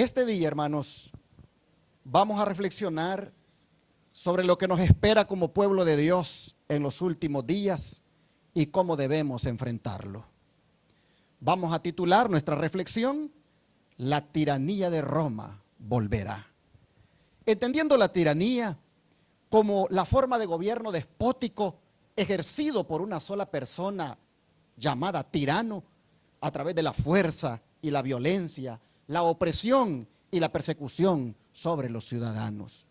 Este día, hermanos, vamos a reflexionar sobre lo que nos espera como pueblo de Dios en los últimos días y cómo debemos enfrentarlo. Vamos a titular nuestra reflexión: La tiranía de Roma volverá. Entendiendo la tiranía como la forma de gobierno despótico ejercido por una sola persona llamada tirano a través de la fuerza y la violencia, la opresión y la persecución sobre los ciudadanos.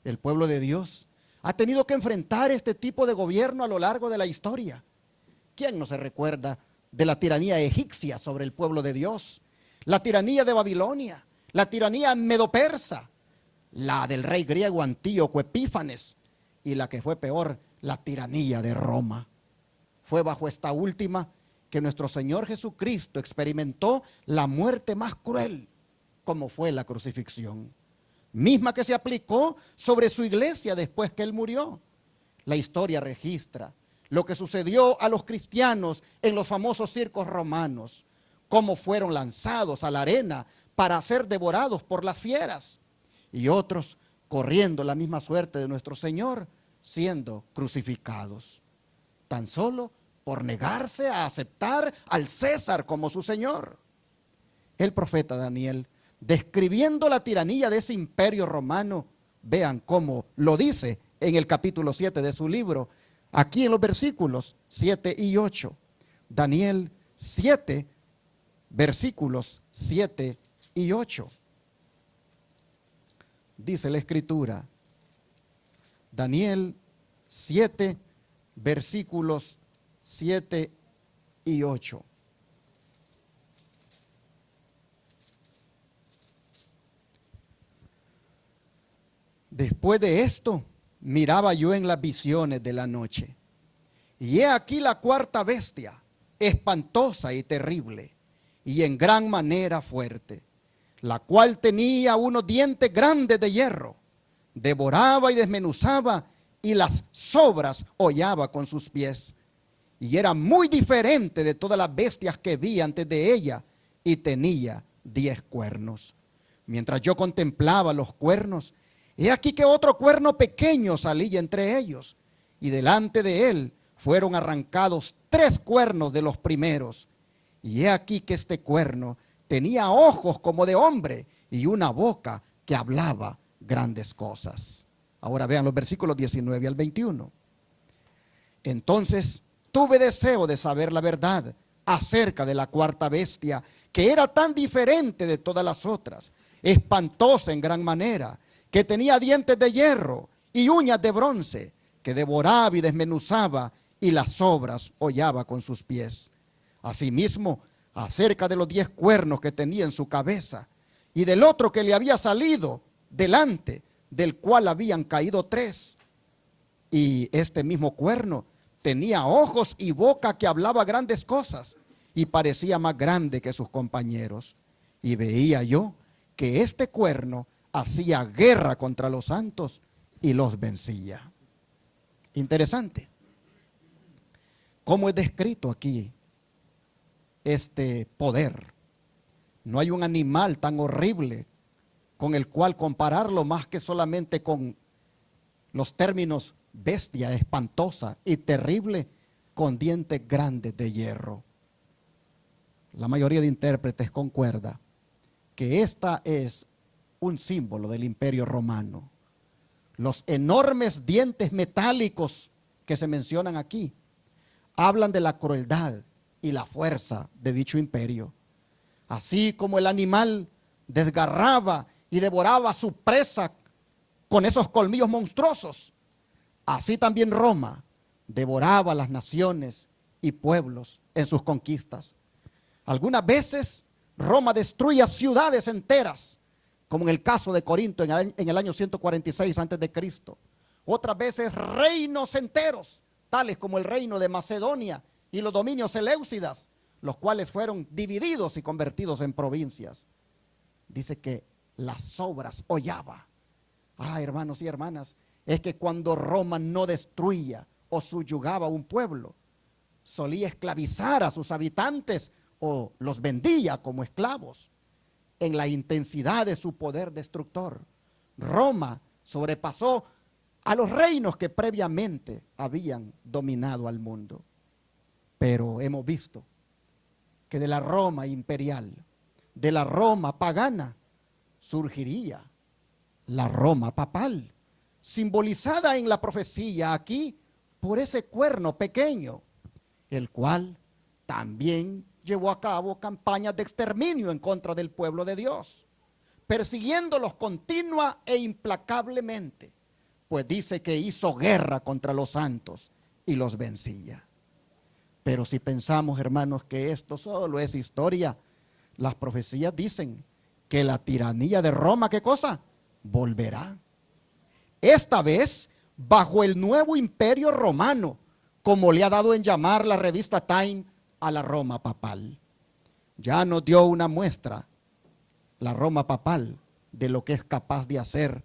El pueblo de Dios ha tenido que enfrentar este tipo de gobierno a lo largo de la historia. ¿Quién no se recuerda de la tiranía egipcia sobre el pueblo de Dios? La tiranía de Babilonia, la tiranía medo-persa, la del rey griego Antíoco Epífanes y la que fue peor, la tiranía de Roma. Fue bajo esta última que nuestro Señor Jesucristo experimentó la muerte más cruel, como fue la crucifixión, misma que se aplicó sobre su iglesia después que Él murió. La historia registra lo que sucedió a los cristianos en los famosos circos romanos, cómo fueron lanzados a la arena para ser devorados por las fieras, y otros corriendo la misma suerte de nuestro Señor, siendo crucificados, tan solo por negarse a aceptar al César como su Señor. El profeta Daniel, describiendo la tiranía de ese imperio romano, vean cómo lo dice en el capítulo 7 de su libro, aquí en los versículos 7 y 8. Daniel 7, versículos 7 y 8. Dice la Escritura, Daniel 7, versículos 7 y 8. Después de esto, miraba yo en las visiones de la noche, y he aquí la cuarta bestia, espantosa y terrible, y en gran manera fuerte, la cual tenía unos dientes grandes de hierro, devoraba y desmenuzaba, y las sobras hollaba con sus pies, y era muy diferente de todas las bestias que vi antes de ella, y tenía 10 cuernos. Mientras yo contemplaba los cuernos, he aquí que otro cuerno pequeño salía entre ellos, y delante de él fueron arrancados 3 cuernos de los primeros, y he aquí que este cuerno tenía ojos como de hombre y una boca que hablaba grandes cosas. Ahora vean los versículos 19 al 21. Entonces tuve deseo de saber la verdad acerca de la cuarta bestia, que era tan diferente de todas las otras, espantosa en gran manera, que tenía dientes de hierro y uñas de bronce, que devoraba y desmenuzaba, y las sobras hollaba con sus pies. Asimismo, acerca de los 10 cuernos que tenía en su cabeza, y del otro que le había salido delante, del cual habían caído 3. Y este mismo cuerno tenía ojos y boca que hablaba grandes cosas, y parecía más grande que sus compañeros. Y veía yo que este cuerno hacía guerra contra los santos y los vencía. Interesante cómo es descrito aquí este poder. No hay un animal tan horrible con el cual compararlo más que solamente con los términos bestia, espantosa y terrible, con dientes grandes de hierro. La mayoría de intérpretes concuerda que esta es un símbolo del imperio romano. Los enormes dientes metálicos que se mencionan aquí hablan de la crueldad y la fuerza de dicho imperio. Así como el animal desgarraba y devoraba a su presa con esos colmillos monstruosos, así también Roma devoraba a las naciones y pueblos en sus conquistas. Algunas veces Roma destruía ciudades enteras, como en el caso de Corinto en el año 146 a.C. Otras veces reinos enteros, tales como el reino de Macedonia y los dominios seleucidas, los cuales fueron divididos y convertidos en provincias. Dice que las sobras hollaba. Hermanos y hermanas, es que cuando Roma no destruía o subyugaba a un pueblo, solía esclavizar a sus habitantes o los vendía como esclavos. en la intensidad de su poder destructor. Roma sobrepasó a los reinos que previamente habían dominado al mundo. Pero hemos visto que de la Roma imperial, de la Roma pagana, surgiría la Roma papal, simbolizada en la profecía aquí por ese cuerno pequeño, el cual también llevó a cabo campañas de exterminio en contra del pueblo de Dios, persiguiéndolos continua e implacablemente, pues dice que hizo guerra contra los santos y los vencía. Pero si pensamos, hermanos, que esto solo es historia, las profecías dicen que la tiranía de Roma, ¿qué cosa? Volverá. Esta vez bajo el nuevo imperio romano, como le ha dado en llamar la revista Time a la Roma papal. Ya nos dio una muestra, la Roma papal, de lo que es capaz de hacer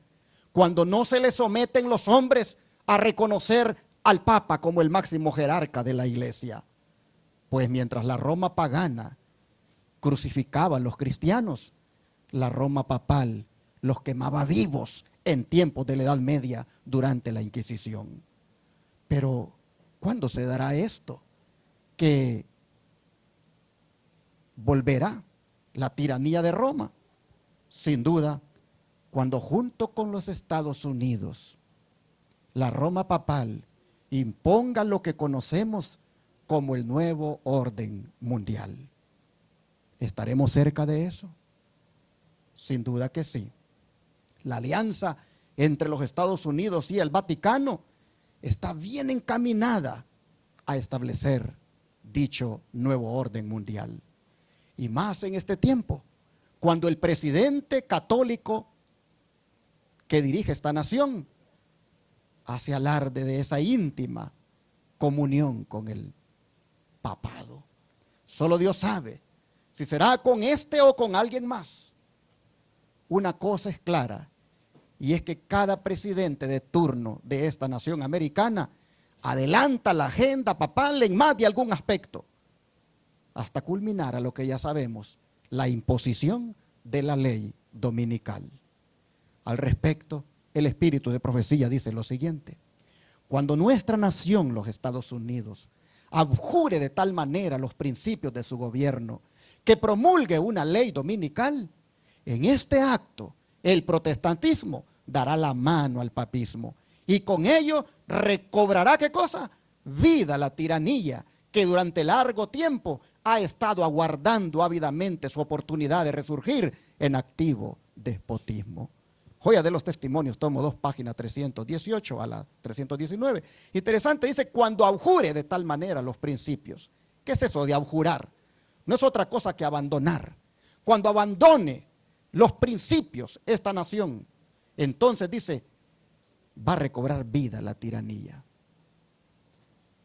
cuando no se le someten los hombres a reconocer al Papa como el máximo jerarca de la iglesia. Pues mientras la Roma pagana crucificaba a los cristianos, la Roma papal los quemaba vivos en tiempos de la Edad Media durante la Inquisición. Pero, ¿cuándo se dará esto? Que volverá la tiranía de Roma. Sin duda, cuando junto con los Estados Unidos, la Roma papal imponga lo que conocemos como el nuevo orden mundial. ¿Estaremos cerca de eso? Sin duda que sí. La alianza entre los Estados Unidos y el Vaticano está bien encaminada a establecer dicho nuevo orden mundial. Y más en este tiempo, cuando el presidente católico que dirige esta nación hace alarde de esa íntima comunión con el papado. Solo Dios sabe si será con este o con alguien más. Una cosa es clara, y es que cada presidente de turno de esta nación americana adelanta la agenda papal en más de algún aspecto, hasta culminar a lo que ya sabemos, la imposición de la ley dominical. Al respecto, el espíritu de profecía dice lo siguiente: cuando nuestra nación, los Estados Unidos, abjure de tal manera los principios de su gobierno que promulgue una ley dominical, en este acto el protestantismo dará la mano al papismo y con ello recobrará ¿qué cosa? Vida la tiranía que durante largo tiempo ha estado aguardando ávidamente su oportunidad de resurgir en activo despotismo. Joya de los Testimonios, tomo 2, página 318 a la 319. Interesante, dice, cuando abjure de tal manera los principios. ¿Qué es eso de abjurar? No es otra cosa que abandonar. Cuando abandone los principios esta nación, entonces dice, va a recobrar vida la tiranía.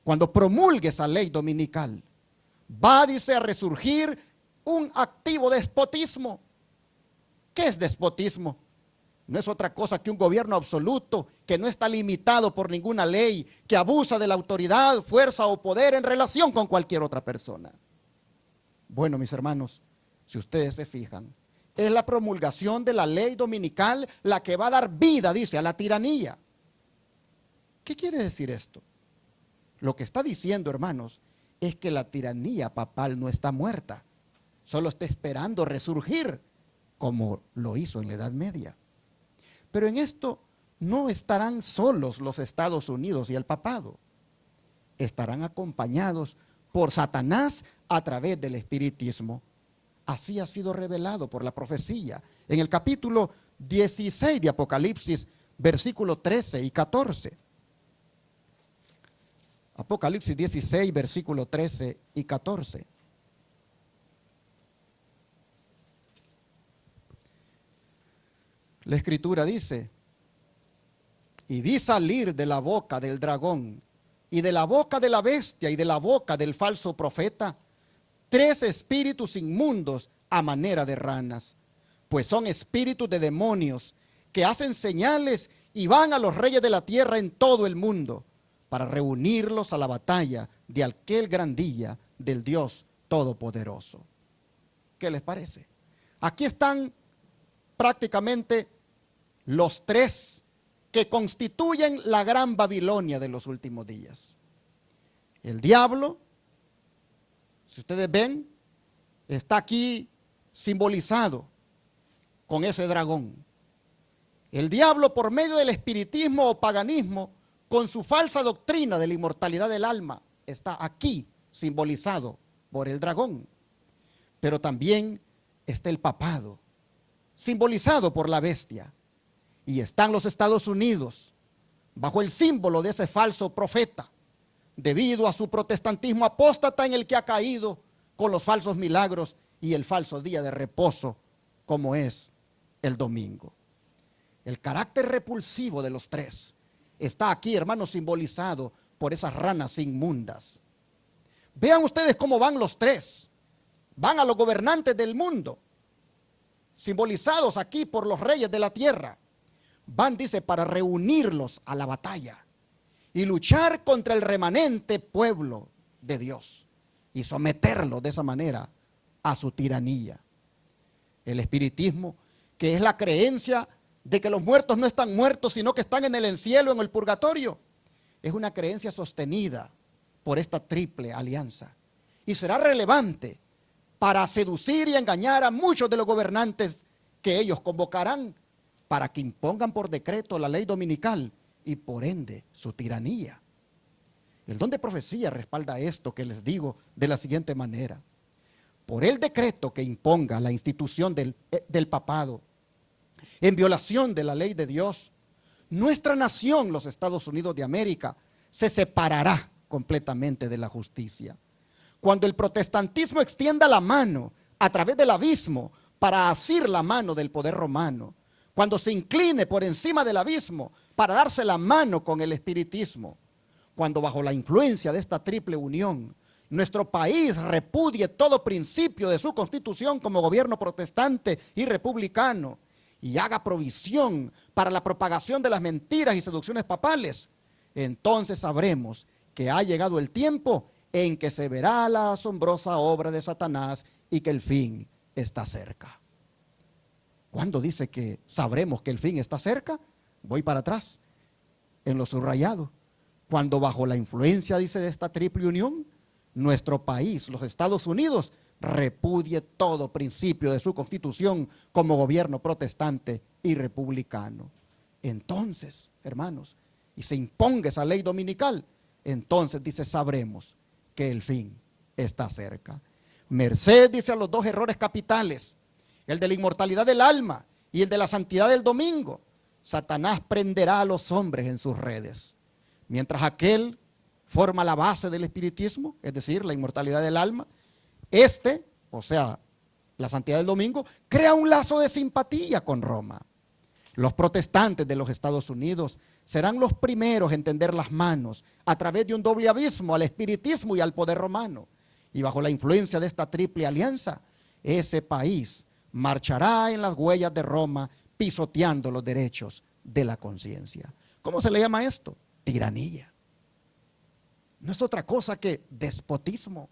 Cuando promulgue esa ley dominical, va, dice, a resurgir un activo despotismo. ¿Qué es despotismo? No es otra cosa que un gobierno absoluto que no está limitado por ninguna ley, que abusa de la autoridad, fuerza o poder en relación con cualquier otra persona. Bueno, mis hermanos, si ustedes se fijan, es la promulgación de la ley dominical la que va a dar vida, dice, a la tiranía. ¿Qué quiere decir esto? Lo que está diciendo, hermanos, es que la tiranía papal no está muerta, solo está esperando resurgir, como lo hizo en la Edad Media. Pero en esto no estarán solos los Estados Unidos y el papado. Estarán acompañados por Satanás a través del espiritismo. Así ha sido revelado por la profecía en el capítulo 16 de Apocalipsis, versículos 13 y 14. Apocalipsis 16, versículos 13 y 14. La escritura dice, y vi salir de la boca del dragón y de la boca de la bestia y de la boca del falso profeta 3 espíritus inmundos a manera de ranas, pues son espíritus de demonios que hacen señales y van a los reyes de la tierra en todo el mundo para reunirlos a la batalla de aquel gran día del Dios Todopoderoso. ¿Qué les parece? Aquí están prácticamente los tres que constituyen la gran Babilonia de los últimos días. El diablo, si ustedes ven, está aquí simbolizado con ese dragón. El diablo, por medio del espiritismo o paganismo, con su falsa doctrina de la inmortalidad del alma, está aquí simbolizado por el dragón. Pero también está el papado, simbolizado por la bestia. Y están los Estados Unidos, bajo el símbolo de ese falso profeta, debido a su protestantismo apóstata en el que ha caído con los falsos milagros y el falso día de reposo, como es el domingo. El carácter repulsivo de los tres está aquí, hermanos, simbolizado por esas ranas inmundas. Vean ustedes cómo van los tres. Van a los gobernantes del mundo, simbolizados aquí por los reyes de la tierra. Van, dice, para reunirlos a la batalla y luchar contra el remanente pueblo de Dios y someterlo de esa manera a su tiranía. El espiritismo, que es la creencia de que los muertos no están muertos, sino que están en el cielo, en el purgatorio, es una creencia sostenida por esta triple alianza y será relevante para seducir y engañar a muchos de los gobernantes que ellos convocarán para que impongan por decreto la ley dominical y por ende su tiranía. El don de profecía respalda esto que les digo de la siguiente manera. Por el decreto que imponga la institución del papado, en violación de la ley de Dios, nuestra nación, los Estados Unidos de América, se separará completamente de la justicia. Cuando el protestantismo extienda la mano a través del abismo para asir la mano del poder romano, cuando se incline por encima del abismo para darse la mano con el espiritismo, cuando bajo la influencia de esta triple unión, nuestro país repudie todo principio de su constitución como gobierno protestante y republicano y haga provisión para la propagación de las mentiras y seducciones papales, entonces sabremos que ha llegado el tiempo en que se verá la asombrosa obra de Satanás y que el fin está cerca. ¿Cuándo dice que sabremos que el fin está cerca? Voy para atrás, en lo subrayado. Cuando bajo la influencia, dice, de esta triple unión, nuestro país, los Estados Unidos, repudie todo principio de su constitución como gobierno protestante y republicano. Entonces, hermanos, y se imponga esa ley dominical, entonces, dice, sabremos que el fin está cerca. Merced, dice, a los dos errores capitales, el de la inmortalidad del alma y el de la santidad del domingo, Satanás prenderá a los hombres en sus redes. Mientras aquel forma la base del espiritismo, es decir, la inmortalidad del alma, o sea, la santidad del domingo, crea un lazo de simpatía con Roma. Los protestantes de los Estados Unidos serán los primeros en tender las manos a través de un doble abismo al espiritismo y al poder romano. Y bajo la influencia de esta triple alianza, ese país marchará en las huellas de Roma pisoteando los derechos de la conciencia. ¿Cómo se le llama esto? Tiranía. No es otra cosa que despotismo.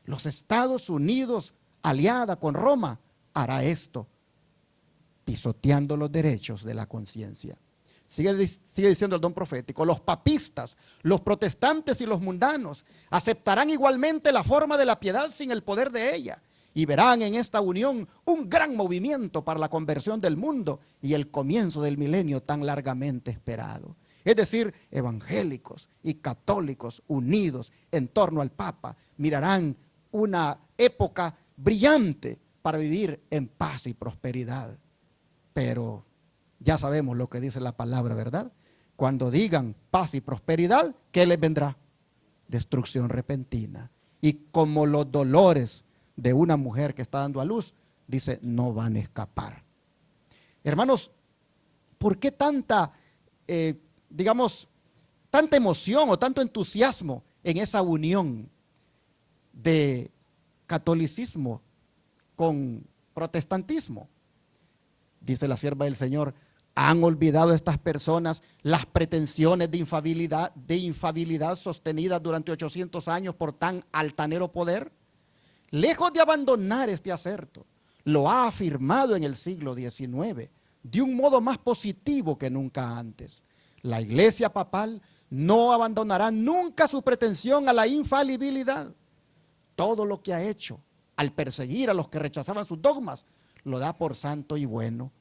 Los Estados Unidos, aliada con Roma, hará esto, pisoteando los derechos de la conciencia. Sigue diciendo el don profético, los papistas, los protestantes y los mundanos aceptarán igualmente la forma de la piedad sin el poder de ella y verán en esta unión un gran movimiento para la conversión del mundo y el comienzo del milenio tan largamente esperado. Es decir, evangélicos y católicos unidos en torno al Papa mirarán una época brillante para vivir en paz y prosperidad. Pero ya sabemos lo que dice la palabra, ¿verdad? Cuando digan paz y prosperidad, ¿qué les vendrá? Destrucción repentina. Y como los dolores de una mujer que está dando a luz, dice, no van a escapar. Hermanos, ¿por qué tanta, tanta emoción o tanto entusiasmo en esa unión de catolicismo con protestantismo? Dice la sierva del Señor, ¿han olvidado estas personas las pretensiones de infabilidad sostenidas durante 800 años por tan altanero poder? Lejos de abandonar este acerto, lo ha afirmado en el siglo XIX de un modo más positivo que nunca antes. La Iglesia papal no abandonará nunca su pretensión a la infalibilidad. Todo lo que ha hecho al perseguir a los que rechazaban sus dogmas, lo da por santo y bueno.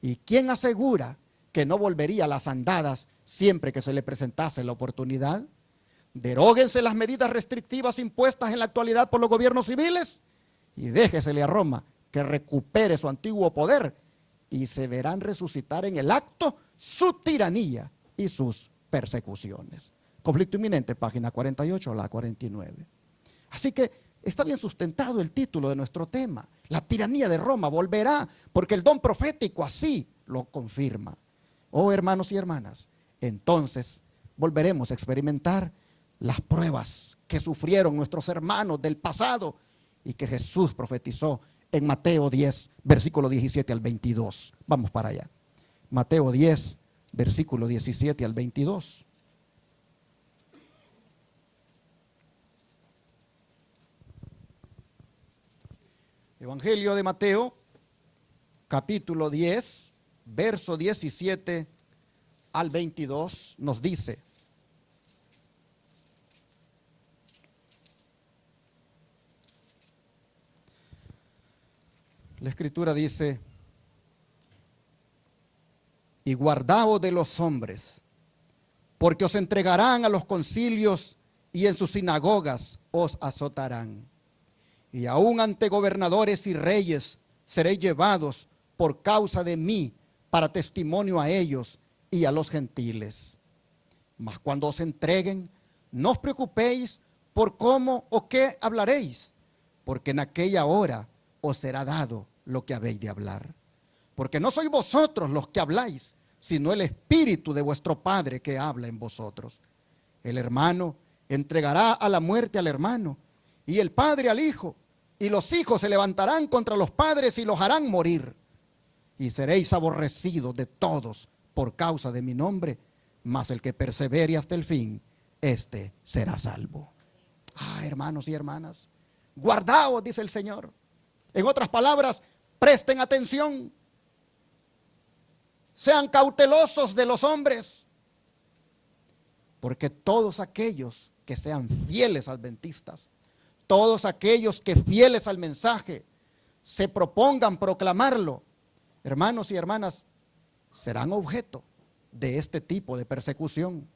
¿Y quién asegura que no volvería a las andadas siempre que se le presentase la oportunidad? Deróguense las medidas restrictivas impuestas en la actualidad por los gobiernos civiles y déjesele a Roma que recupere su antiguo poder y se verán resucitar en el acto su tiranía y sus persecuciones. Conflicto inminente, página 48 a la 49. Así que está bien sustentado el título de nuestro tema. La tiranía de Roma volverá porque el don profético así lo confirma. Oh, hermanos y hermanas, entonces volveremos a experimentar las pruebas que sufrieron nuestros hermanos del pasado y que Jesús profetizó en Mateo 10, versículo 17 al 22. Vamos para allá. Mateo 10, versículo 17 al 22. Evangelio de Mateo, capítulo 10, verso 17 al 22, nos dice: la Escritura dice: y guardaos de los hombres, porque os entregarán a los concilios y en sus sinagogas os azotarán. Y aún ante gobernadores y reyes seréis llevados por causa de mí para testimonio a ellos y a los gentiles. Mas cuando os entreguen, no os preocupéis por cómo o qué hablaréis, porque en aquella hora os será dado lo que habéis de hablar. Porque no sois vosotros los que habláis, sino el Espíritu de vuestro Padre que habla en vosotros. El hermano entregará a la muerte al hermano, y el padre al hijo, y los hijos se levantarán contra los padres y los harán morir. Y seréis aborrecidos de todos por causa de mi nombre, mas el que persevere hasta el fin, éste será salvo. Hermanos y hermanas, guardaos, dice el Señor. En otras palabras, presten atención. Sean cautelosos de los hombres, porque todos aquellos que sean fieles adventistas, todos aquellos que fieles al mensaje se propongan proclamarlo, hermanos y hermanas, serán objeto de este tipo de persecución.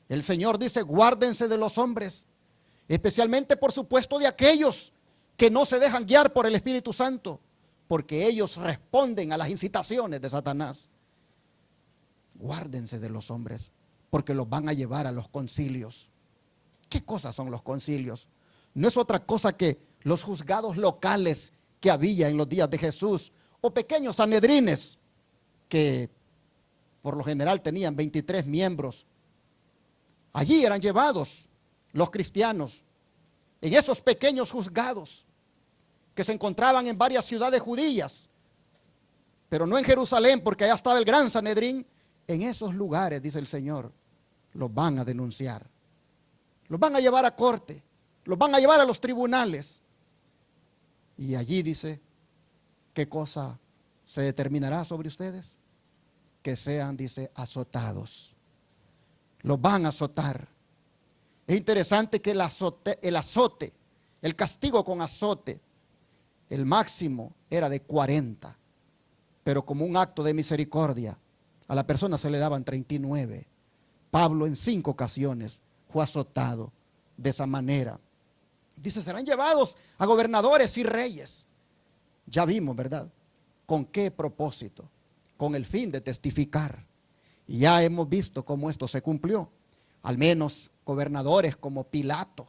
El Señor dice: guárdense de los hombres, especialmente por supuesto de aquellos que no se dejan guiar por el Espíritu Santo, porque ellos responden a las incitaciones de Satanás. Guárdense de los hombres, porque los van a llevar a los concilios. ¿Qué cosas son los concilios? No es otra cosa que los juzgados locales que había en los días de Jesús, o pequeños sanedrines que por lo general tenían 23 miembros. Allí eran llevados los cristianos en esos pequeños juzgados que se encontraban en varias ciudades judías, pero no en Jerusalén, porque allá estaba el gran Sanedrín. En esos lugares, dice el Señor, los van a denunciar, los van a llevar a corte, los van a llevar a los tribunales. Y allí dice, ¿qué cosa se determinará sobre ustedes? Que sean, dice, azotados. Los van a azotar. Es interesante que el azote, el castigo con azote, el máximo era de 40, pero como un acto de misericordia, a la persona se le daban 39. Pablo en 5 ocasiones fue azotado de esa manera. Dice, serán llevados a gobernadores y reyes. Ya vimos, ¿verdad? ¿Con qué propósito? Con el fin de testificar. Y ya hemos visto cómo esto se cumplió. Al menos gobernadores como Pilato,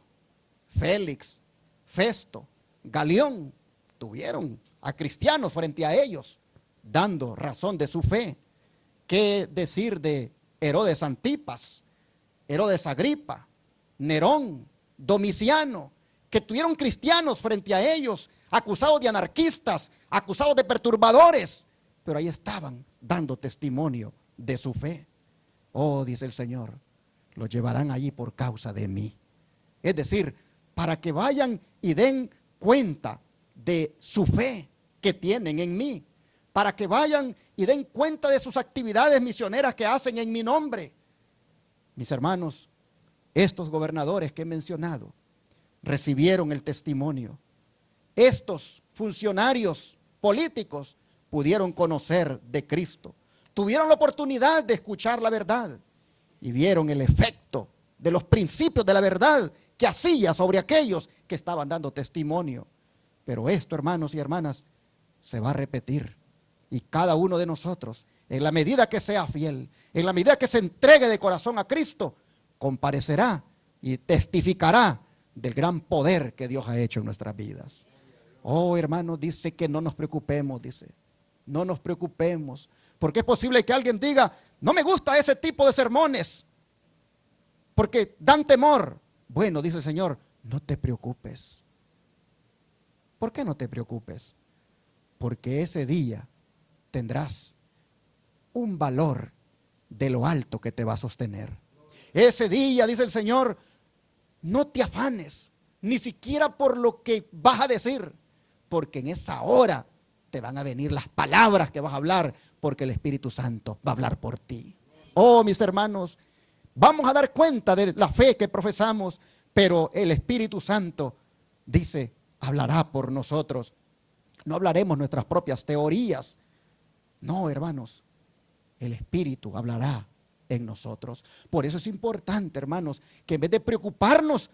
Félix, Festo, Galión, tuvieron a cristianos frente a ellos, dando razón de su fe. ¿Qué decir de Herodes Antipas, Herodes Agripa, Nerón, Domiciano, que tuvieron cristianos frente a ellos, acusados de anarquistas, acusados de perturbadores, pero ahí estaban dando testimonio de su fe? Oh, dice el Señor, los llevarán allí por causa de mí. Es decir, para que vayan y den cuenta de su fe, que tienen en mí, para que vayan y den cuenta de sus actividades misioneras que hacen en mi nombre. Mis hermanos, estos gobernadores que he mencionado recibieron el testimonio. Estos funcionarios políticos pudieron conocer de Cristo, tuvieron la oportunidad de escuchar la verdad y vieron el efecto de los principios de la verdad que hacía sobre aquellos que estaban dando testimonio. Pero esto, hermanos y hermanas, se va a repetir. Y cada uno de nosotros, en la medida que sea fiel, en la medida que se entregue de corazón a Cristo, comparecerá y testificará del gran poder que Dios ha hecho en nuestras vidas. Oh, hermanos, dice que no nos preocupemos, dice. No nos preocupemos, porque es posible que alguien diga, no me gusta ese tipo de sermones, porque dan temor. Bueno, dice el Señor, no te preocupes. ¿Por qué no te preocupes? Porque ese día tendrás un valor de lo alto que te va a sostener. Ese día, dice el Señor, no te afanes, ni siquiera por lo que vas a decir, porque en esa hora te van a venir las palabras que vas a hablar, porque el Espíritu Santo va a hablar por ti. Oh, mis hermanos, vamos a dar cuenta de la fe que profesamos, pero el Espíritu Santo, dice, hablará por nosotros. No hablaremos nuestras propias teorías. No, hermanos, el Espíritu hablará en nosotros. Por eso es importante, hermanos, que en vez de preocuparnos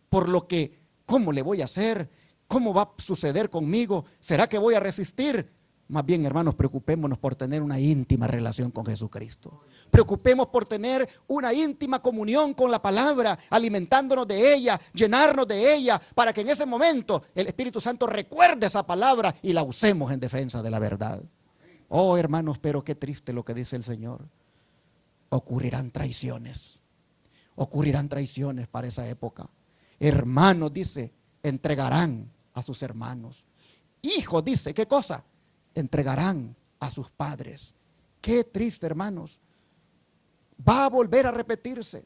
por lo que, ¿cómo le voy a hacer? ¿Cómo va a suceder conmigo? ¿Será que voy a resistir? Más bien, hermanos, preocupémonos por tener una íntima relación con Jesucristo. Preocupemos por tener una íntima comunión con la palabra, alimentándonos de ella, llenarnos de ella, para que en ese momento el Espíritu Santo recuerde esa palabra y la usemos en defensa de la verdad. Oh, hermanos, pero qué triste lo que dice el Señor. Ocurrirán traiciones para esa época. Hermanos, dice, entregarán a sus hermanos. Hijos, dice, ¿qué cosa? Entregarán a sus padres. Qué triste, hermanos. Va a volver a repetirse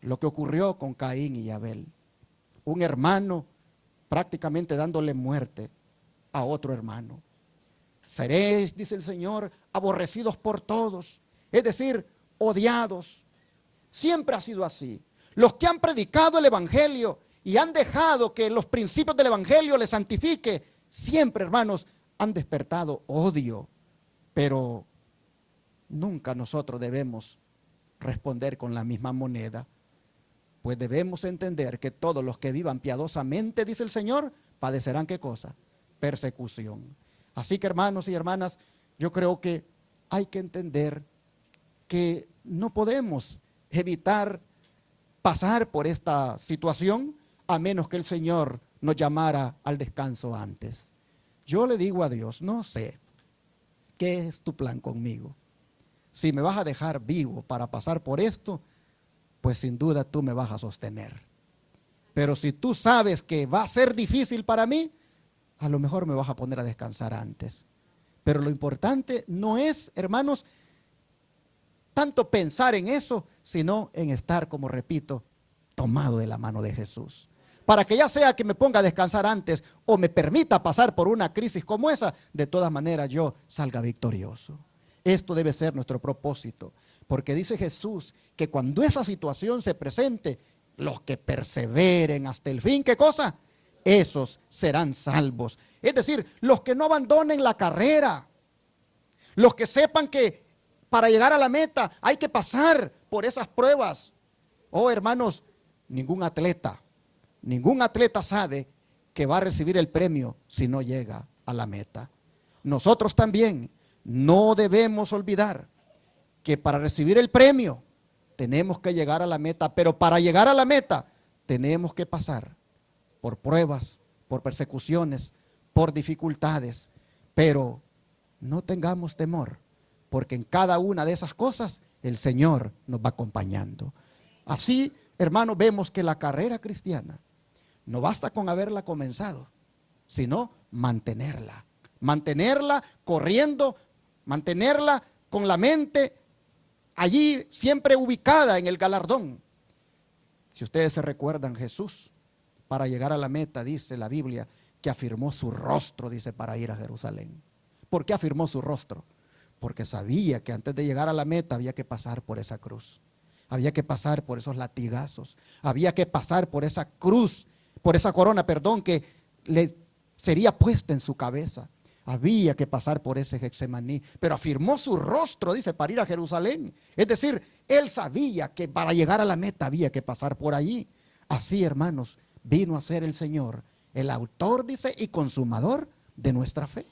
lo que ocurrió con Caín y Abel. Un hermano prácticamente dándole muerte a otro hermano. Seréis, dice el Señor, aborrecidos por todos, es decir, odiados. Siempre ha sido así. Los que han predicado el Evangelio y han dejado que los principios del Evangelio les santifique, siempre, hermanos, han despertado odio. Pero nunca nosotros debemos responder con la misma moneda, pues debemos entender que todos los que vivan piadosamente, dice el Señor, padecerán ¿qué cosa? Persecución. Así que, hermanos y hermanas, yo creo que hay que entender que no podemos evitar pasar por esta situación a menos que el Señor nos llamara al descanso antes. Yo le digo a Dios, no sé, ¿qué es tu plan conmigo? Si me vas a dejar vivo para pasar por esto, pues sin duda tú me vas a sostener. Pero si tú sabes que va a ser difícil para mí, a lo mejor me vas a poner a descansar antes. Pero lo importante no es, hermanos, tanto pensar en eso, sino en estar, como repito, tomado de la mano de Jesús. Para que ya sea que me ponga a descansar antes o me permita pasar por una crisis como esa, de todas maneras yo salga victorioso. Esto debe ser nuestro propósito, porque dice Jesús que cuando esa situación se presente, los que perseveren hasta el fin, ¿qué cosa? Esos serán salvos. Es decir, los que no abandonen la carrera, los que sepan que para llegar a la meta hay que pasar por esas pruebas. Oh, hermanos, ningún atleta sabe que va a recibir el premio si no llega a la meta. Nosotros también no debemos olvidar que para recibir el premio tenemos que llegar a la meta, pero para llegar a la meta tenemos que pasar por pruebas, por persecuciones, por dificultades, pero no tengamos temor, porque en cada una de esas cosas el Señor nos va acompañando. Así, hermanos, vemos que la carrera cristiana no basta con haberla comenzado, sino mantenerla corriendo, mantenerla con la mente allí siempre ubicada en el galardón. Si ustedes se recuerdan, Jesús, para llegar a la meta, dice la Biblia, que afirmó su rostro, dice, para ir a Jerusalén. ¿Por qué afirmó su rostro? Porque sabía que antes de llegar a la meta había que pasar por esa cruz. Había que pasar por esos latigazos. Había que pasar por esa cruz, por esa corona, perdón, que le sería puesta en su cabeza. Había que pasar por ese Getsemaní, pero afirmó su rostro, dice, para ir a Jerusalén. Es decir, él sabía que para llegar a la meta había que pasar por allí. Así, hermanos, vino a ser el Señor, el autor, dice, y consumador de nuestra fe.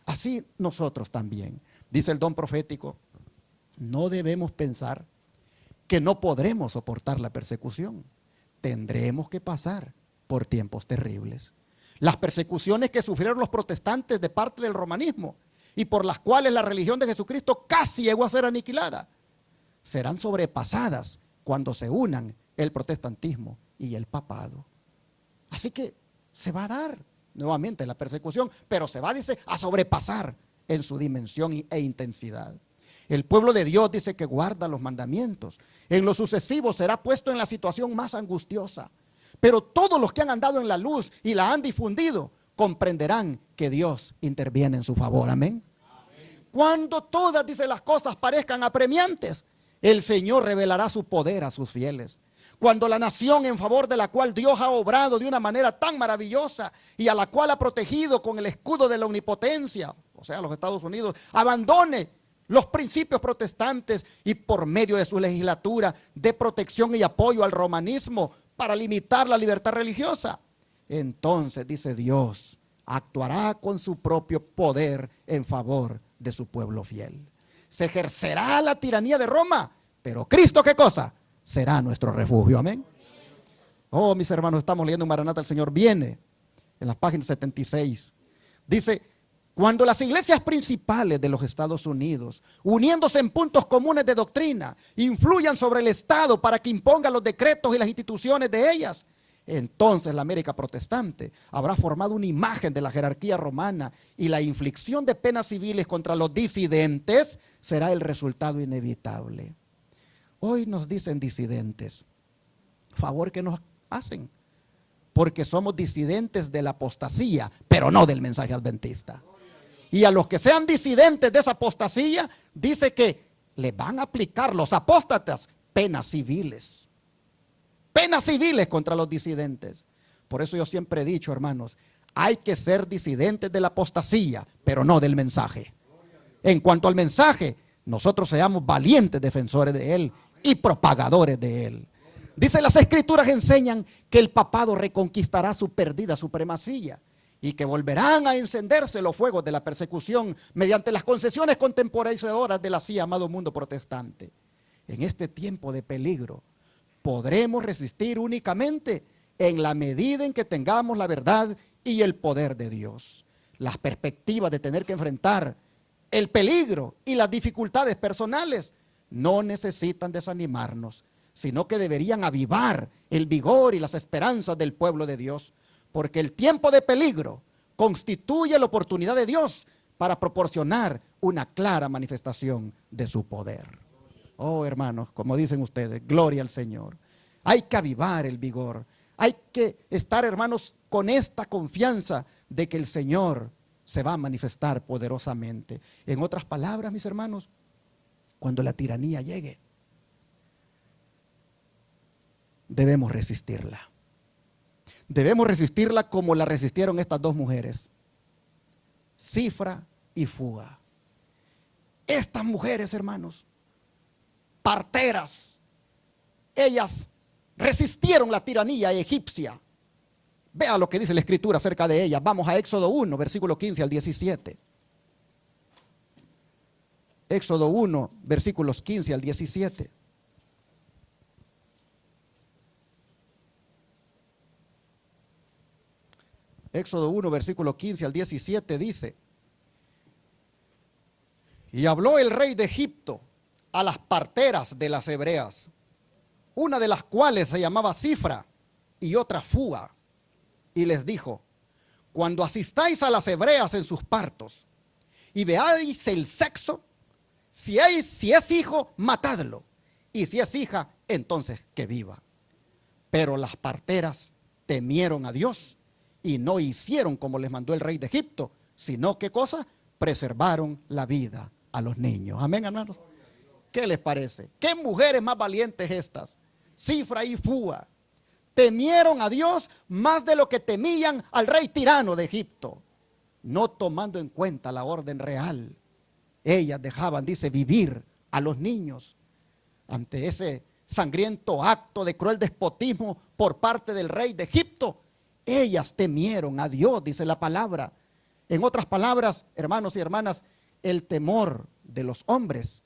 Así nosotros también, dice el don profético, no debemos pensar que no podremos soportar la persecución. Tendremos que pasar por tiempos terribles. Las persecuciones que sufrieron los protestantes de parte del romanismo y por las cuales la religión de Jesucristo casi llegó a ser aniquilada, serán sobrepasadas cuando se unan el protestantismo y el papado. Así que se va a dar nuevamente la persecución, pero se va, dice, a sobrepasar en su dimensión e intensidad. El pueblo de Dios, dice, que guarda los mandamientos, en lo sucesivo será puesto en la situación más angustiosa. Pero todos los que han andado en la luz y la han difundido comprenderán que Dios interviene en su favor. Amén. Cuando todas, dice, las cosas parezcan apremiantes, el Señor revelará su poder a sus fieles. Cuando la nación en favor de la cual Dios ha obrado de una manera tan maravillosa y a la cual ha protegido con el escudo de la omnipotencia, o sea, los Estados Unidos, abandone los principios protestantes y por medio de su legislatura de protección y apoyo al romanismo para limitar la libertad religiosa, entonces, dice, Dios actuará con su propio poder en favor de su pueblo fiel. Se ejercerá la tiranía de Roma, pero Cristo, ¿qué cosa? Será nuestro refugio. Amén. Oh, mis hermanos, estamos leyendo Maranata, el Señor viene, en las páginas 76. Dice, cuando las iglesias principales de los Estados Unidos, uniéndose en puntos comunes de doctrina, influyan sobre el Estado para que imponga los decretos y las instituciones de ellas, entonces la América protestante habrá formado una imagen de la jerarquía romana y la inflicción de penas civiles contra los disidentes será el resultado inevitable. Hoy nos dicen disidentes, favor que nos hacen, porque somos disidentes de la apostasía, pero no del mensaje adventista. Y a los que sean disidentes de esa apostasía, dice que le van a aplicar los apóstatas penas civiles. Penas civiles contra los disidentes. Por eso yo siempre he dicho, hermanos, hay que ser disidentes de la apostasía, pero no del mensaje. En cuanto al mensaje, nosotros seamos valientes defensores de él y propagadores de él. Dice, las escrituras enseñan que el papado reconquistará su perdida supremacía y que volverán a encenderse los fuegos de la persecución mediante las concesiones contemporáneas del así llamado mundo protestante. En este tiempo de peligro podremos resistir únicamente en la medida en que tengamos la verdad y el poder de Dios. Las perspectivas de tener que enfrentar el peligro y las dificultades personales no necesitan desanimarnos, sino que deberían avivar el vigor y las esperanzas del pueblo de Dios, porque el tiempo de peligro constituye la oportunidad de Dios para proporcionar una clara manifestación de su poder. Oh, hermanos, como dicen ustedes, gloria al Señor. Hay que avivar el vigor. Hay que estar, hermanos, con esta confianza de que el Señor se va a manifestar poderosamente. En otras palabras, mis hermanos, cuando la tiranía llegue, debemos resistirla. Debemos resistirla como la resistieron estas dos mujeres, Cifra y Fuga. Estas mujeres, hermanos, parteras, ellas resistieron la tiranía egipcia. Vea lo que dice la escritura acerca de ellas. Vamos a Éxodo 1, versículo 15 al 17. Éxodo 1, versículos 15 al 17. Éxodo 1, versículo 15 al 17 dice: y habló el rey de Egipto a las parteras de las hebreas, una de las cuales se llamaba Cifra y otra Fuga, y les dijo: cuando asistáis a las hebreas en sus partos y veáis el sexo, si es hijo, matadlo, y si es hija, entonces que viva. Pero las parteras temieron a Dios y no hicieron como les mandó el rey de Egipto, sino ¿qué cosa? Preservaron la vida a los niños. Amén, hermanos. ¿Qué les parece? ¿Qué mujeres más valientes estas? Cifra y Fúa temieron a Dios más de lo que temían al rey tirano de Egipto, no tomando en cuenta la orden real. Ellas dejaban, dice, vivir a los niños ante ese sangriento acto de cruel despotismo por parte del rey de Egipto. Ellas temieron a Dios, dice la palabra. En otras palabras, hermanos y hermanas, el temor de los hombres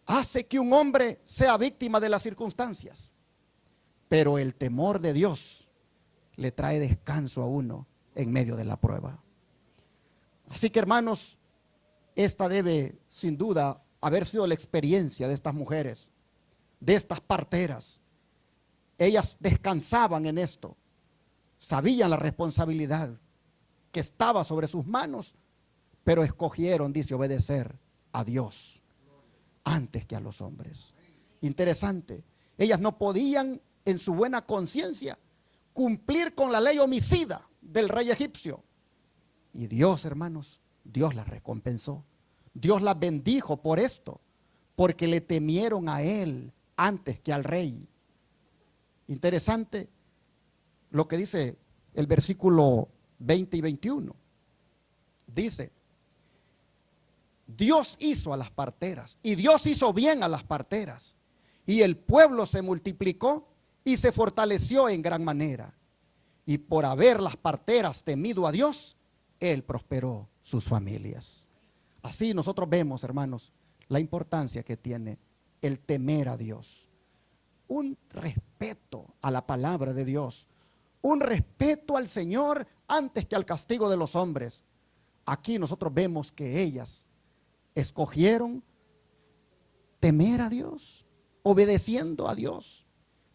hace que un hombre sea víctima de las circunstancias, pero el temor de Dios le trae descanso a uno en medio de la prueba. Así que, hermanos, esta debe sin duda haber sido la experiencia de estas mujeres, de estas parteras. Ellas descansaban en esto, sabían la responsabilidad que estaba sobre sus manos, pero escogieron, dice, obedecer a Dios antes que a los hombres. Interesante, ellas no podían en su buena conciencia cumplir con la ley homicida del rey egipcio. Y Dios, hermanos, Dios las recompensó. Dios las bendijo por esto, porque le temieron a él antes que al rey. Interesante lo que dice el versículo 20 y 21. Dice: Dios hizo a las parteras, y Dios hizo bien a las parteras, y el pueblo se multiplicó y se fortaleció en gran manera. Y por haber las parteras temido a Dios, Él prosperó sus familias. Así nosotros vemos, hermanos, la importancia que tiene el temer a Dios. Un respeto a la palabra de Dios, un respeto al Señor antes que al castigo de los hombres. Aquí nosotros vemos que ellas escogieron temer a Dios, obedeciendo a Dios.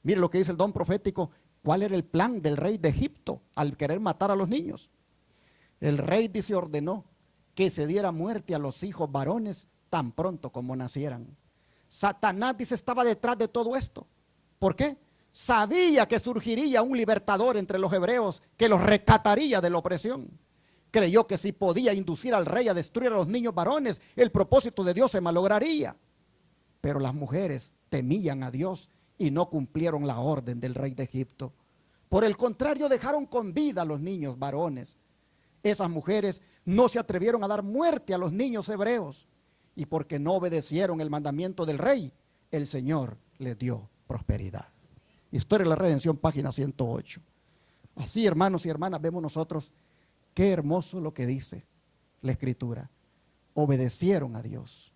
Mire lo que dice el don profético. ¿Cuál era el plan del rey de Egipto al querer matar a los niños? El rey, dice, ordenó que se diera muerte a los hijos varones tan pronto como nacieran. Satanás, dice, estaba detrás de todo esto. ¿Por qué? Sabía que surgiría un libertador entre los hebreos que los rescataría de la opresión. Creyó que si podía inducir al rey a destruir a los niños varones, el propósito de Dios se malograría. Pero las mujeres temían a Dios y no cumplieron la orden del rey de Egipto. Por el contrario, dejaron con vida a los niños varones. Esas mujeres no se atrevieron a dar muerte a los niños hebreos. Y porque no obedecieron el mandamiento del rey, el Señor les dio prosperidad. Historia de la Redención, página 108. Así, hermanos y hermanas, vemos nosotros qué hermoso lo que dice la Escritura. Obedecieron a Dios.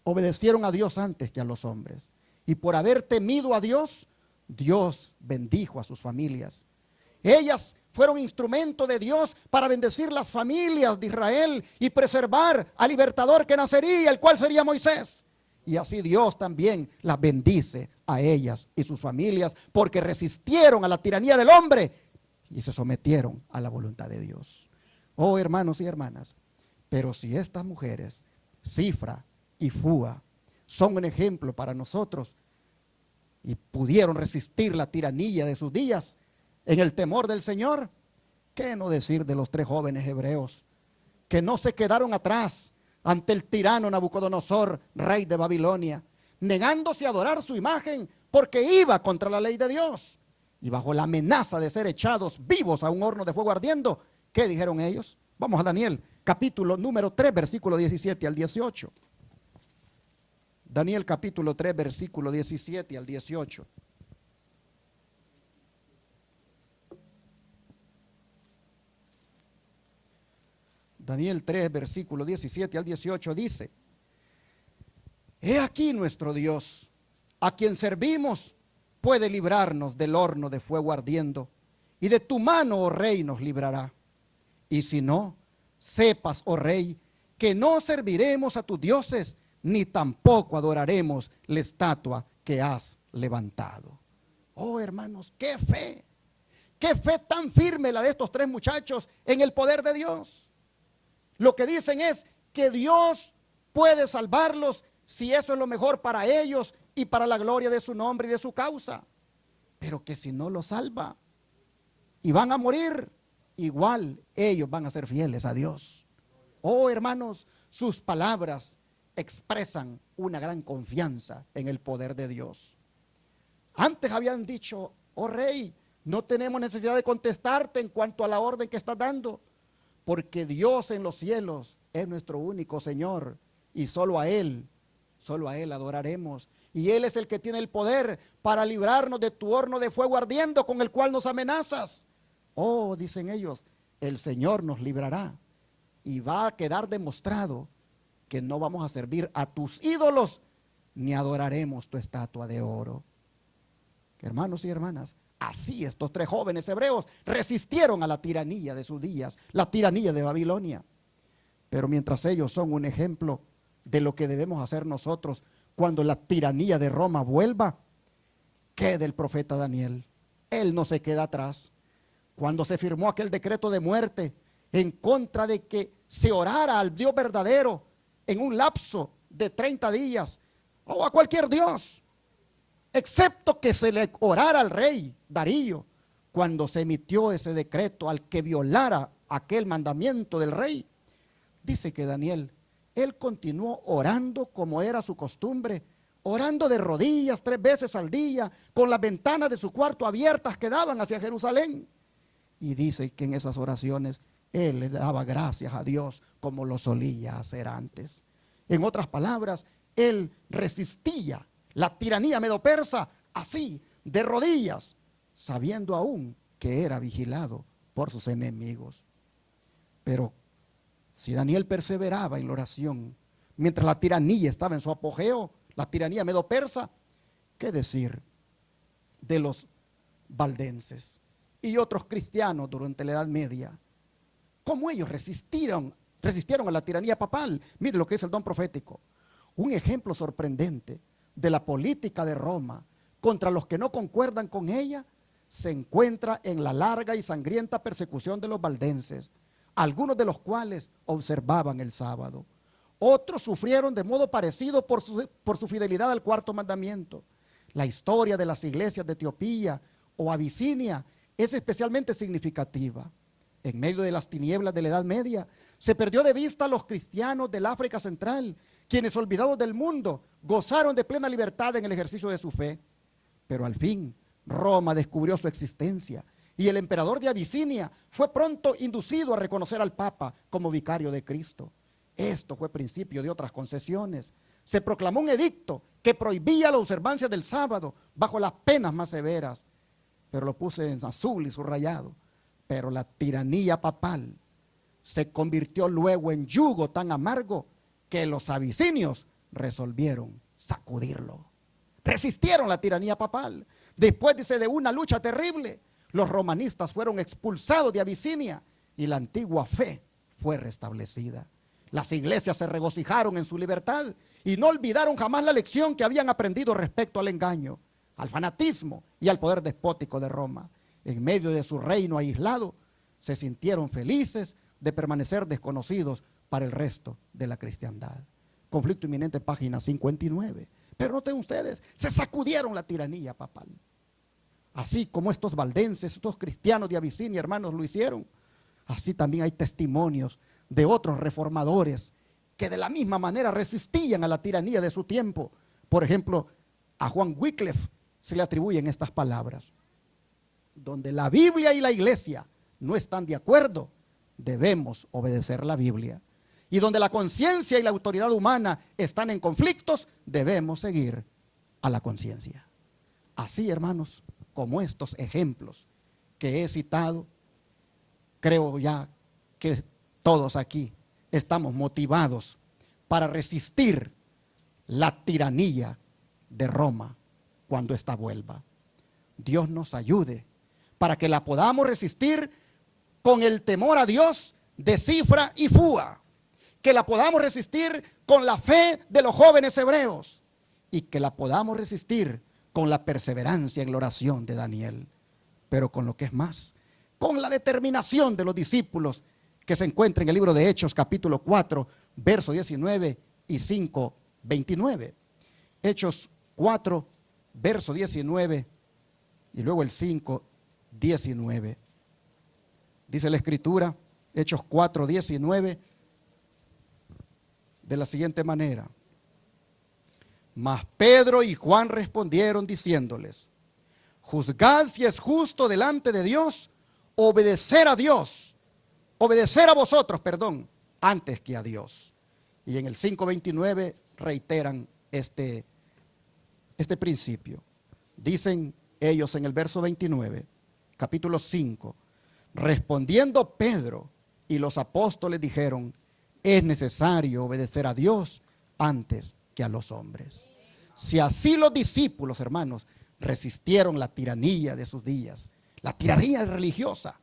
Obedecieron a Dios antes que a los hombres. Y por haber temido a Dios, Dios bendijo a sus familias. Ellas fueron instrumento de Dios para bendecir las familias de Israel y preservar al libertador que nacería, el cual sería Moisés. Y así Dios también las bendice a ellas y sus familias, porque resistieron a la tiranía del hombre y se sometieron a la voluntad de Dios. Oh, hermanos y hermanas, pero si estas mujeres, Cifra y Fúa, son un ejemplo para nosotros y pudieron resistir la tiranía de sus días en el temor del Señor, ¿qué no decir de los 3 jóvenes hebreos que no se quedaron atrás ante el tirano Nabucodonosor, rey de Babilonia, negándose a adorar su imagen porque iba contra la ley de Dios? Y bajo la amenaza de ser echados vivos a un horno de fuego ardiendo, ¿qué dijeron ellos? Vamos a Daniel, capítulo número 3, versículo 17 al 18. Daniel capítulo 3, versículo 17 al 18. Daniel 3, versículo 17 al 18 dice: He aquí nuestro Dios, a quien servimos, puede librarnos del horno de fuego ardiendo, y de tu mano, oh rey, nos librará. Y si no, sepas, oh rey, que no serviremos a tus dioses, ni tampoco adoraremos la estatua que has levantado. Oh, hermanos, qué fe tan firme la de estos 3 muchachos en el poder de Dios. Lo que dicen es que Dios puede salvarlos si eso es lo mejor para ellos y para la gloria de su nombre y de su causa, pero que si no los salva y van a morir, igual ellos van a ser fieles a Dios. Oh, hermanos, sus palabras expresan una gran confianza en el poder de Dios. Antes habían dicho: oh rey, no tenemos necesidad de contestarte en cuanto a la orden que estás dando, porque Dios en los cielos es nuestro único Señor, y solo a Él adoraremos. Y Él es el que tiene el poder para librarnos de tu horno de fuego ardiendo con el cual nos amenazas. Oh, dicen ellos, el Señor nos librará, y va a quedar demostrado que no vamos a servir a tus ídolos, ni adoraremos tu estatua de oro. Hermanos y hermanas, así estos tres jóvenes hebreos resistieron a la tiranía de sus días, la tiranía de Babilonia. Pero mientras ellos son un ejemplo de lo que debemos hacer nosotros cuando la tiranía de Roma vuelva, ¿qué del profeta Daniel? Él no se queda atrás. Cuando se firmó aquel decreto de muerte en contra de que se orara al Dios verdadero en un lapso de 30 días, o a cualquier Dios, excepto que se le orara al rey Darío, cuando se emitió ese decreto al que violara aquel mandamiento del rey, dice que Daniel, él continuó orando como era su costumbre, orando de rodillas 3 veces al día, con las ventanas de su cuarto abiertas que daban hacia Jerusalén. Y dice que en esas oraciones él le daba gracias a Dios como lo solía hacer antes. En otras palabras, él resistía la tiranía medo-persa así, de rodillas, sabiendo aún que era vigilado por sus enemigos. Pero si Daniel perseveraba en la oración, mientras la tiranía estaba en su apogeo, la tiranía medo-persa, ¿qué decir de los valdenses y otros cristianos durante la Edad Media? ¿Cómo ellos resistieron a la tiranía papal? Mire lo que es el don profético. Un ejemplo sorprendente de la política de Roma contra los que no concuerdan con ella se encuentra en la larga y sangrienta persecución de los valdenses, algunos de los cuales observaban el sábado. Otros sufrieron de modo parecido por su fidelidad al cuarto mandamiento. La historia de las iglesias de Etiopía o Abisinia es especialmente significativa. En medio de las tinieblas de la Edad Media, se perdió de vista a los cristianos del África Central, quienes, olvidados del mundo, gozaron de plena libertad en el ejercicio de su fe. Pero al fin, Roma descubrió su existencia y el emperador de Abisinia fue pronto inducido a reconocer al Papa como vicario de Cristo. Esto fue principio de otras concesiones. Se proclamó un edicto que prohibía la observancia del sábado bajo las penas más severas, pero lo puse en azul y subrayado. Pero la tiranía papal se convirtió luego en yugo tan amargo que los abisinios resolvieron sacudirlo. Resistieron la tiranía papal. Después, dice, de una lucha terrible, los romanistas fueron expulsados de Abisinia y la antigua fe fue restablecida. Las iglesias se regocijaron en su libertad y no olvidaron jamás la lección que habían aprendido respecto al engaño, al fanatismo y al poder despótico de Roma. En medio de su reino aislado, se sintieron felices de permanecer desconocidos para el resto de la cristiandad. Conflicto inminente, página 59. Pero noten ustedes, se sacudieron la tiranía papal. Así como estos valdenses, estos cristianos de Abisinia, hermanos, lo hicieron, así también hay testimonios de otros reformadores que de la misma manera resistían a la tiranía de su tiempo. Por ejemplo, a Juan Wycliffe se le atribuyen estas palabras: donde la Biblia y la iglesia no están de acuerdo, debemos obedecer la Biblia. Y donde la conciencia y la autoridad humana están en conflictos, debemos seguir a la conciencia. Así, hermanos, como estos ejemplos que he citado, creo ya que todos aquí estamos motivados para resistir la tiranía de Roma cuando ésta vuelva. Dios nos ayude para que la podamos resistir con el temor a Dios de Cifra y Fúa, que la podamos resistir con la fe de los jóvenes hebreos y que la podamos resistir con la perseverancia en la oración de Daniel, pero con lo que es más, con la determinación de los discípulos que se encuentra en el libro de Hechos capítulo 4, verso 19 y 5, 29. Hechos 4, verso 19 y luego el 5, 19. Dice la Escritura, Hechos 4:19, de la siguiente manera: mas Pedro y Juan respondieron diciéndoles: juzgad si es justo delante de Dios obedecer a vosotros, antes que a Dios. Y en el 5:29 reiteran este principio. Dicen ellos en el verso 29, capítulo 5, respondiendo Pedro y los apóstoles dijeron: es necesario obedecer a Dios antes que a los hombres. Si así los discípulos, hermanos, resistieron la tiranía de sus días, la tiranía religiosa,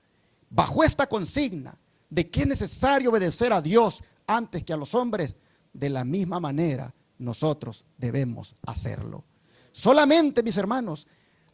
bajo esta consigna de que es necesario obedecer a Dios antes que a los hombres, de la misma manera nosotros debemos hacerlo. Solamente, mis hermanos,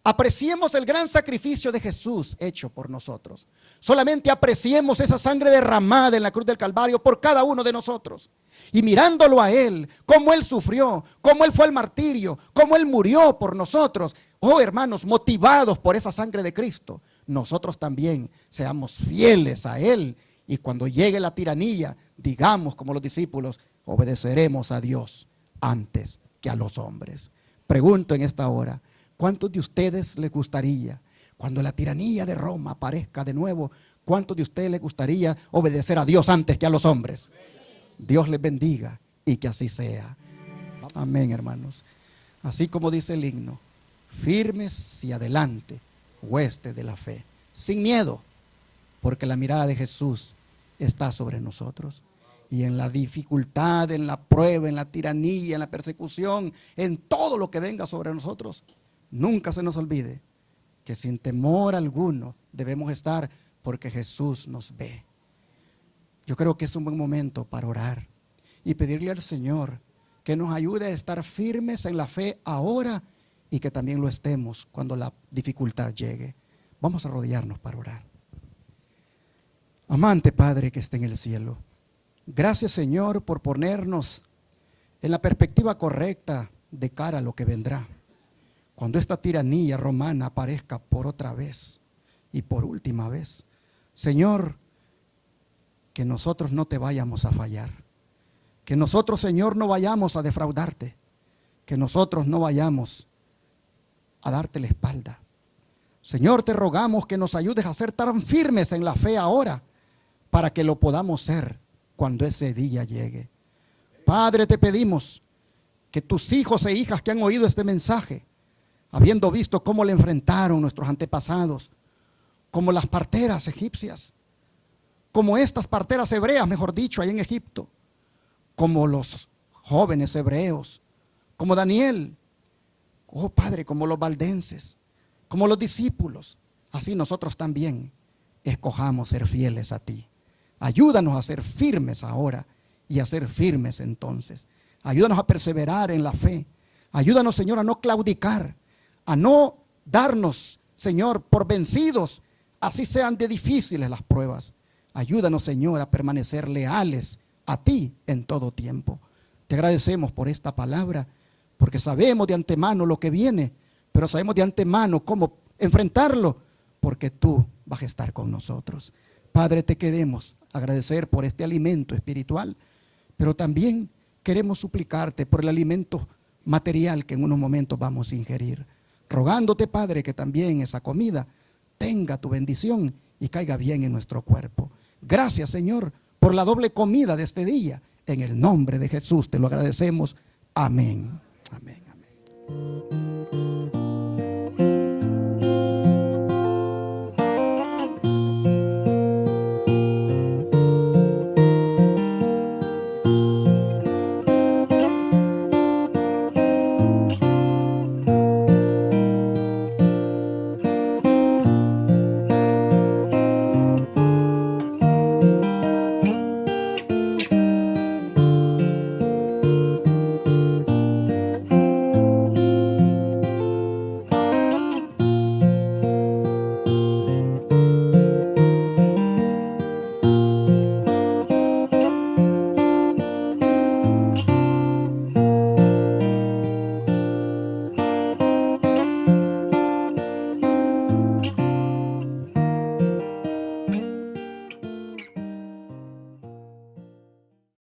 apreciemos el gran sacrificio de Jesús hecho por nosotros. Solamente apreciemos esa sangre derramada en la cruz del Calvario por cada uno de nosotros. Y mirándolo a Él, cómo Él sufrió, cómo Él fue al martirio, cómo Él murió por nosotros. Oh, hermanos, motivados por esa sangre de Cristo, nosotros también seamos fieles a Él. Y cuando llegue la tiranía, digamos como los discípulos: obedeceremos a Dios antes que a los hombres. Pregunto en esta hora: ¿cuántos de ustedes les gustaría, cuando la tiranía de Roma aparezca de nuevo, cuántos de ustedes les gustaría obedecer a Dios antes que a los hombres? Dios les bendiga y que así sea. Amén, hermanos. Así como dice el himno: firmes y adelante, huestes de la fe, sin miedo, porque la mirada de Jesús está sobre nosotros. Y en la dificultad, en la prueba, en la tiranía, en la persecución, en todo lo que venga sobre nosotros, nunca se nos olvide que sin temor alguno debemos estar, porque Jesús nos ve. Yo creo que es un buen momento para orar y pedirle al Señor que nos ayude a estar firmes en la fe ahora, y que también lo estemos cuando la dificultad llegue. Vamos a arrodillarnos para orar. Amante Padre que está en el cielo, gracias, Señor, por ponernos en la perspectiva correcta de cara a lo que vendrá. Cuando esta tiranía romana aparezca por otra vez y por última vez, Señor, que nosotros no te vayamos a fallar. Que nosotros, Señor, no vayamos a defraudarte. Que nosotros no vayamos a darte la espalda. Señor, te rogamos que nos ayudes a ser tan firmes en la fe ahora, para que lo podamos ser cuando ese día llegue. Padre, te pedimos que tus hijos e hijas que han oído este mensaje, habiendo visto cómo le enfrentaron nuestros antepasados, como las parteras egipcias, como estas parteras hebreas, mejor dicho, ahí en Egipto, como los jóvenes hebreos, como Daniel, oh Padre, como los valdenses, como los discípulos, así nosotros también escojamos ser fieles a ti. Ayúdanos a ser firmes ahora y a ser firmes entonces. Ayúdanos a perseverar en la fe. Ayúdanos, Señor, a no claudicar, a no darnos, Señor, por vencidos, así sean de difíciles las pruebas. Ayúdanos, Señor, a permanecer leales a ti en todo tiempo. Te agradecemos por esta palabra, porque sabemos de antemano lo que viene, pero sabemos de antemano cómo enfrentarlo, porque tú vas a estar con nosotros. Padre, te queremos agradecer por este alimento espiritual, pero también queremos suplicarte por el alimento material que en unos momentos vamos a ingerir, rogándote, Padre, que también esa comida tenga tu bendición y caiga bien en nuestro cuerpo. Gracias, Señor, por la doble comida de este día. En el nombre de Jesús te lo agradecemos. Amén. Amén. Amén.